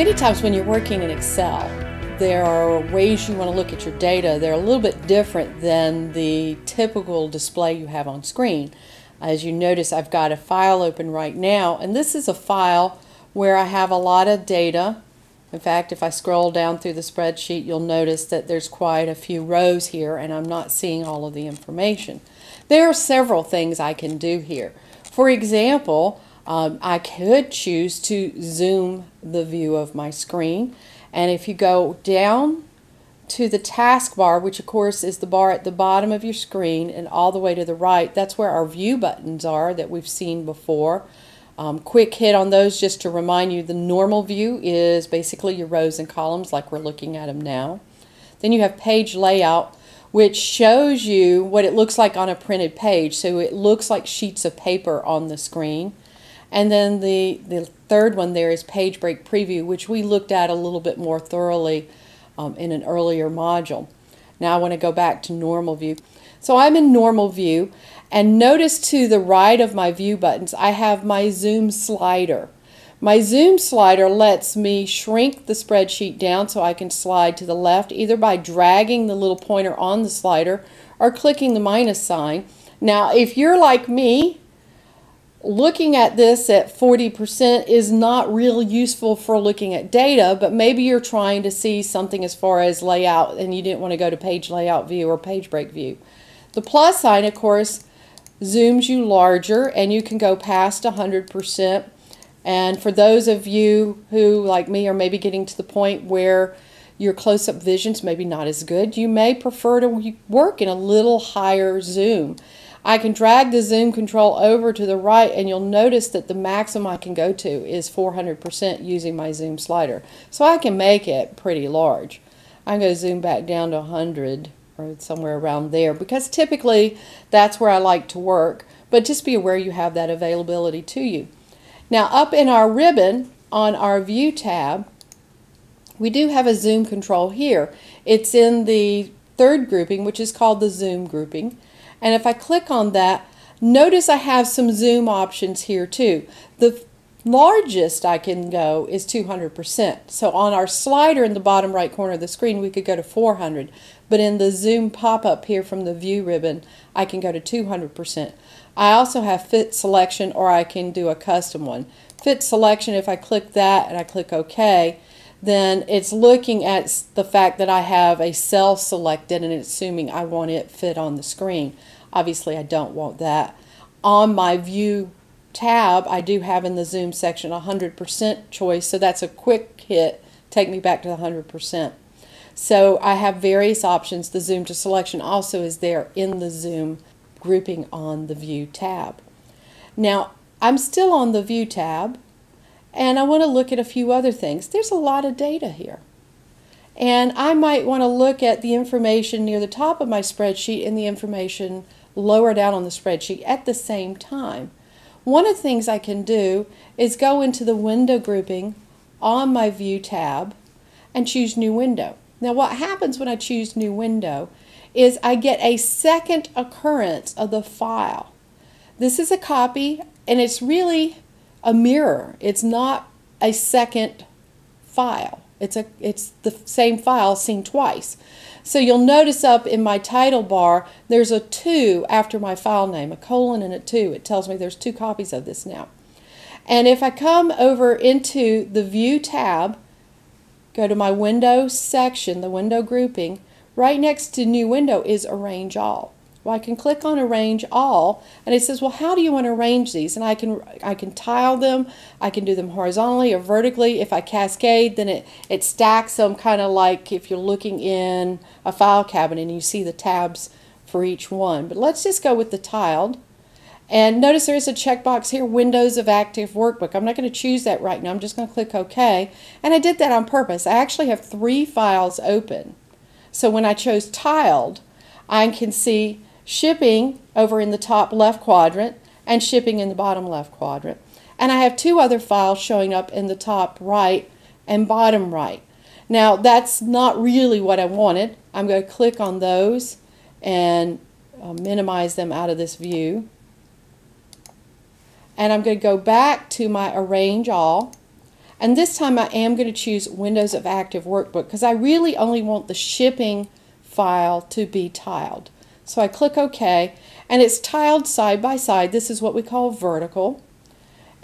Many times when you're working in Excel, there are ways you want to look at your data. They're a little bit different than the typical display you have on screen. As you notice, I've got a file open right now, and this is a file where I have a lot of data. In fact, if I scroll down through the spreadsheet, you'll notice that there's quite a few rows here, and I'm not seeing all of the information. There are several things I can do here. For example, I could choose to zoom the view of my screen, and if you go down to the taskbar, which of course is the bar at the bottom of your screen and all the way to the right, that's where our view buttons are that we've seen before. Quick hit on those just to remind you, the normal view is basically your rows and columns like we're looking at them now. Then you have page layout, which shows you what it looks like on a printed page, so it looks like sheets of paper on the screen. And then the third one there is page break preview, which we looked at a little bit more thoroughly in an earlier module. Now I want to go back to normal view. So I'm in normal view, and notice to the right of my view buttons I have my zoom slider. My zoom slider lets me shrink the spreadsheet down so I can slide to the left either by dragging the little pointer on the slider or clicking the minus sign. Now if you're like me, looking at this at 40% is not real useful for looking at data, but maybe you're trying to see something as far as layout and you didn't want to go to page layout view or page break view. The plus sign, of course, zooms you larger and you can go past 100%. And for those of you who, like me, are maybe getting to the point where your close-up vision's maybe not as good, you may prefer to work in a little higher zoom. I can drag the zoom control over to the right, and you'll notice that the maximum I can go to is 400% using my zoom slider. So I can make it pretty large. I'm going to zoom back down to 100 or somewhere around there because typically that's where I like to work, but just be aware you have that availability to you. Now up in our ribbon on our View tab, we do have a zoom control here. It's in the third grouping, which is called the zoom grouping. And if I click on that, notice I have some zoom options here too. The largest I can go is 200%. So on our slider in the bottom right corner of the screen, we could go to 400. But in the zoom pop-up here from the view ribbon, I can go to 200%. I also have fit selection, or I can do a custom one. Fit selection, if I click that and I click OK, then it's looking at the fact that I have a cell selected and it's assuming I want it fit on the screen. Obviously I don't want that. On my View tab, I do have in the zoom section 100% choice, so that's a quick hit, take me back to the 100%. So I have various options. The zoom to selection also is there in the zoom grouping on the View tab. Now I'm still on the View tab, and I want to look at a few other things. There's a lot of data here. And I might want to look at the information near the top of my spreadsheet and the information lower down on the spreadsheet at the same time. One of the things I can do is go into the window grouping on my View tab and choose New Window. Now what happens when I choose New Window is I get a second occurrence of the file. This is a copy, and it's really a mirror. It's not a second file. It's the same file seen twice. So you'll notice up in my title bar there's a 2 after my file name, a colon and a 2. It tells me there's 2 copies of this now. And if I come over into the View tab, go to my Window section, the window grouping, right next to New Window is Arrange All. Well, I can click on Arrange All, and it says, well, how do you want to arrange these? And I can tile them, I can do them horizontally or vertically. If I cascade, then it stacks them kind of like if you're looking in a file cabinet and you see the tabs for each one. But let's just go with the tiled. And notice there is a checkbox here, Windows of Active Workbook. I'm not going to choose that right now. I'm just going to click OK. And I did that on purpose. I actually have 3 files open. So when I chose tiled, I can see shipping over in the top left quadrant and shipping in the bottom left quadrant. And I have 2 other files showing up in the top right and bottom right. Now that's not really what I wanted. I'm going to click on those and minimize them out of this view. And I'm going to go back to my Arrange All. And this time I am going to choose Windows of Active Workbook because I really only want the shipping file to be tiled. So I click OK, and it's tiled side by side. This is what we call vertical.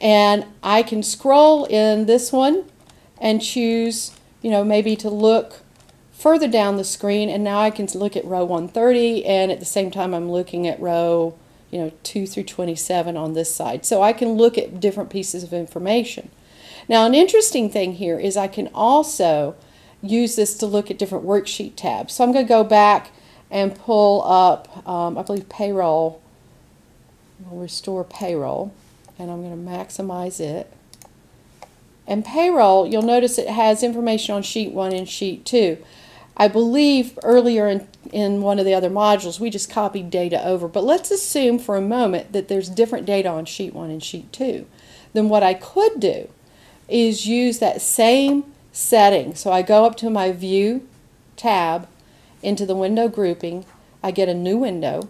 And I can scroll in this one and choose, maybe to look further down the screen, and now I can look at row 130, and at the same time I'm looking at row 2 through 27 on this side. So I can look at different pieces of information. Now an interesting thing here is I can also use this to look at different worksheet tabs. So I'm going to go back and pull up, I believe payroll, we'll restore payroll, and I'm going to maximize it. And payroll, you'll notice it has information on sheet 1 and sheet 2. I believe earlier in one of the other modules we just copied data over, but let's assume for a moment that there's different data on sheet 1 and sheet 2. Then what I could do is use that same setting. So I go up to my View tab, into the window grouping, I get a new window.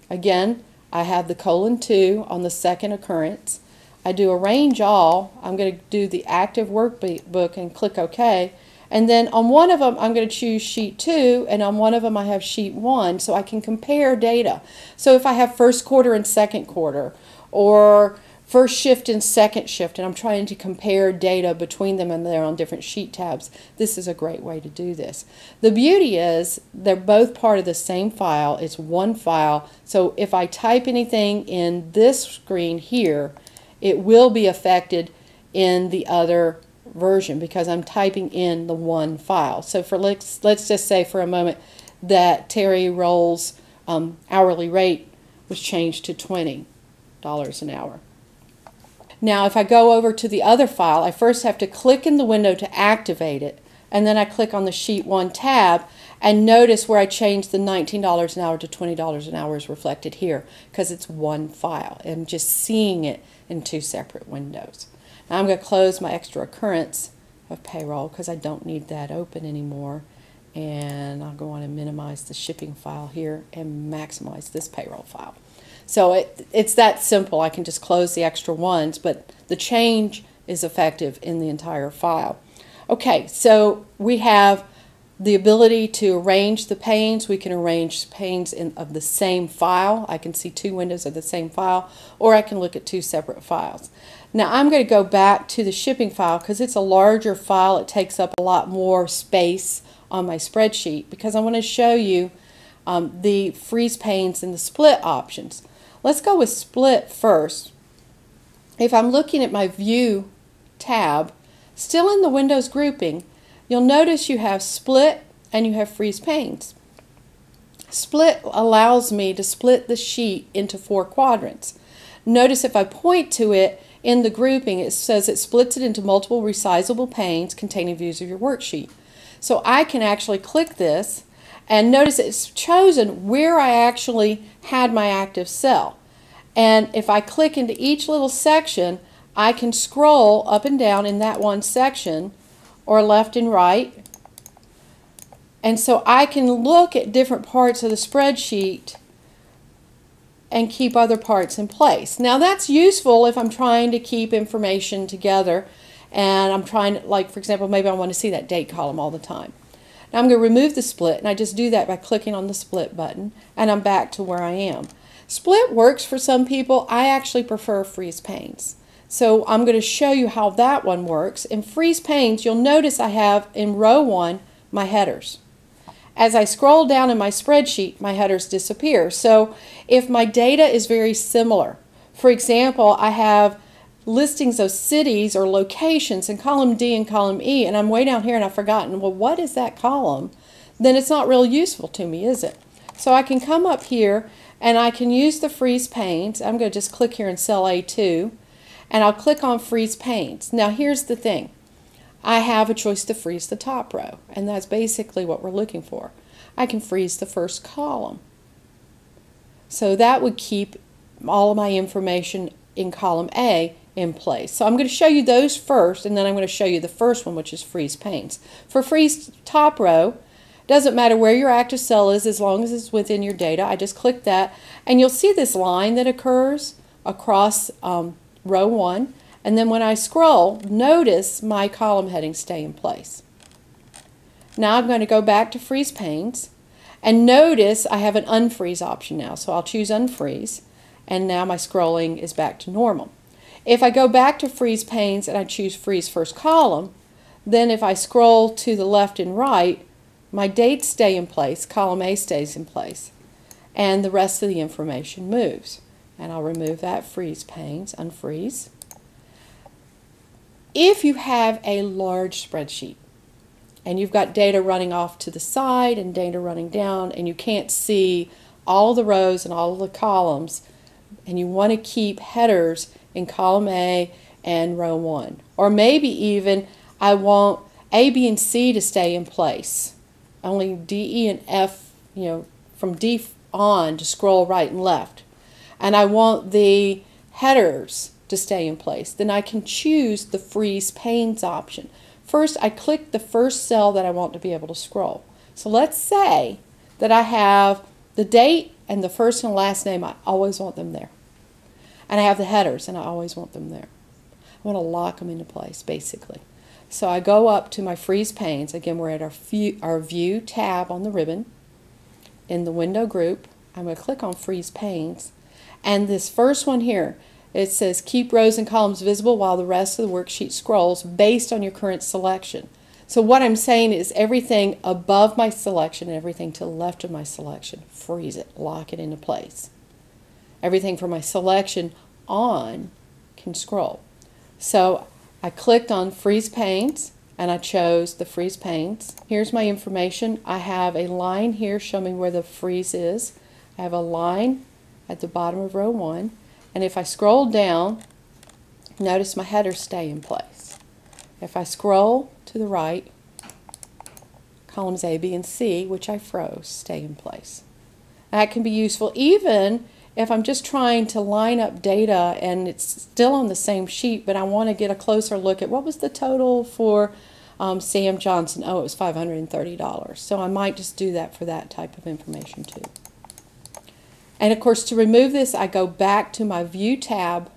Again, I have the :2 on the second occurrence. I do Arrange All. I'm going to do the Active Workbook and click OK. And then on one of them I'm going to choose sheet 2, and on one of them I have sheet 1, so I can compare data. So if I have first quarter and second quarter, or first shift and second shift, and I'm trying to compare data between them and they're on different sheet tabs, this is a great way to do this. The beauty is they're both part of the same file. It's one file, so if I type anything in this screen here, it will be affected in the other version because I'm typing in the one file. So for let's just say for a moment that Terry Roll's hourly rate was changed to $20 an hour. Now if I go over to the other file, I first have to click in the window to activate it, and then I click on the sheet 1 tab, and notice where I changed the $19 an hour to $20 an hour is reflected here because it's one file. I'm just seeing it in two separate windows. Now I'm going to close my extra occurrence of payroll because I don't need that open anymore, and I'll go on and minimize the shipping file here and maximize this payroll file. So it's that simple. I can just close the extra ones, but the change is effective in the entire file. Okay, so we have the ability to arrange the panes. We can arrange panes of the same file. I can see two windows of the same file, or I can look at two separate files. Now I'm going to go back to the shipping file because it's a larger file. It takes up a lot more space on my spreadsheet because I want to show you the freeze panes and the split options. Let's go with split first. If I'm looking at my View tab, still in the Windows grouping, you'll notice you have split and you have freeze panes. Split allows me to split the sheet into 4 quadrants. Notice if I point to it in the grouping, it says it splits it into multiple resizable panes containing views of your worksheet. So I can actually click this, and notice it's chosen where I actually had my active cell. And if I click into each little section, I can scroll up and down in that one section, or left and right. And so I can look at different parts of the spreadsheet and keep other parts in place. Now that's useful if I'm trying to keep information together and I'm trying to, like for example, maybe I want to see that date column all the time. Now I'm going to remove the split, and I just do that by clicking on the split button, and I'm back to where I am. Split works for some people. I actually prefer freeze panes. So I'm going to show you how that one works. In freeze panes, you'll notice I have in row 1 my headers. As I scroll down in my spreadsheet, my headers disappear. So if my data is very similar, for example, I have listings of cities or locations in column D and column E, and I'm way down here and I've forgotten, well, what is that column? Then it's not real useful to me, is it? So I can come up here and I can use the freeze panes. I'm going to just click here in cell A2, and I'll click on freeze panes. Now here's the thing. I have a choice to freeze the top row, and that's basically what we're looking for. I can freeze the first column. So that would keep all of my information in column A in place. So I'm going to show you those first, and then I'm going to show you the first one, which is freeze panes. For freeze top row, doesn't matter where your active cell is as long as it's within your data. I just click that, and you'll see this line that occurs across row 1, And then when I scroll, notice my column headings stay in place. Now I'm going to go back to freeze panes, and notice I have an unfreeze option now. So I'll choose unfreeze, and now my scrolling is back to normal. If I go back to freeze panes and I choose freeze first column, then if I scroll to the left and right, my dates stay in place, column A stays in place, and the rest of the information moves. And I'll remove that freeze panes, unfreeze. If you have a large spreadsheet and you've got data running off to the side and data running down, and you can't see all the rows and all the columns, and you want to keep headers in column A and row 1, or maybe even I want A, B, and C to stay in place, only D, E, and F, from D on to scroll right and left, and I want the headers to stay in place, then I can choose the freeze panes option. First, I click the first cell that I want to be able to scroll. So let's say that I have the date and the first and last name. I always want them there. And I have the headers, and I always want them there. I want to lock them into place, basically. So I go up to my freeze panes. Again, we're at our View tab on the ribbon. In the window group, I'm going to click on freeze panes. And this first one here, it says keep rows and columns visible while the rest of the worksheet scrolls based on your current selection. So what I'm saying is everything above my selection and everything to the left of my selection, freeze it, lock it into place. Everything from my selection on can scroll. So I clicked on freeze panes and I chose the freeze panes. Here's my information. I have a line here showing me where the freeze is. I have a line at the bottom of row 1. And if I scroll down, notice my headers stay in place. If I scroll to the right, columns A, B, and C, which I froze, stay in place. That can be useful even if I'm just trying to line up data and it's still on the same sheet, but I want to get a closer look at what was the total for Sam Johnson. Oh, it was $530. So I might just do that for that type of information too. And of course, to remove this, I go back to my View tab,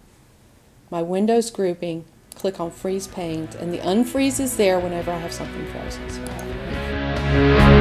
my Windows grouping, click on Freeze Panes, and the unfreeze is there whenever I have something frozen. So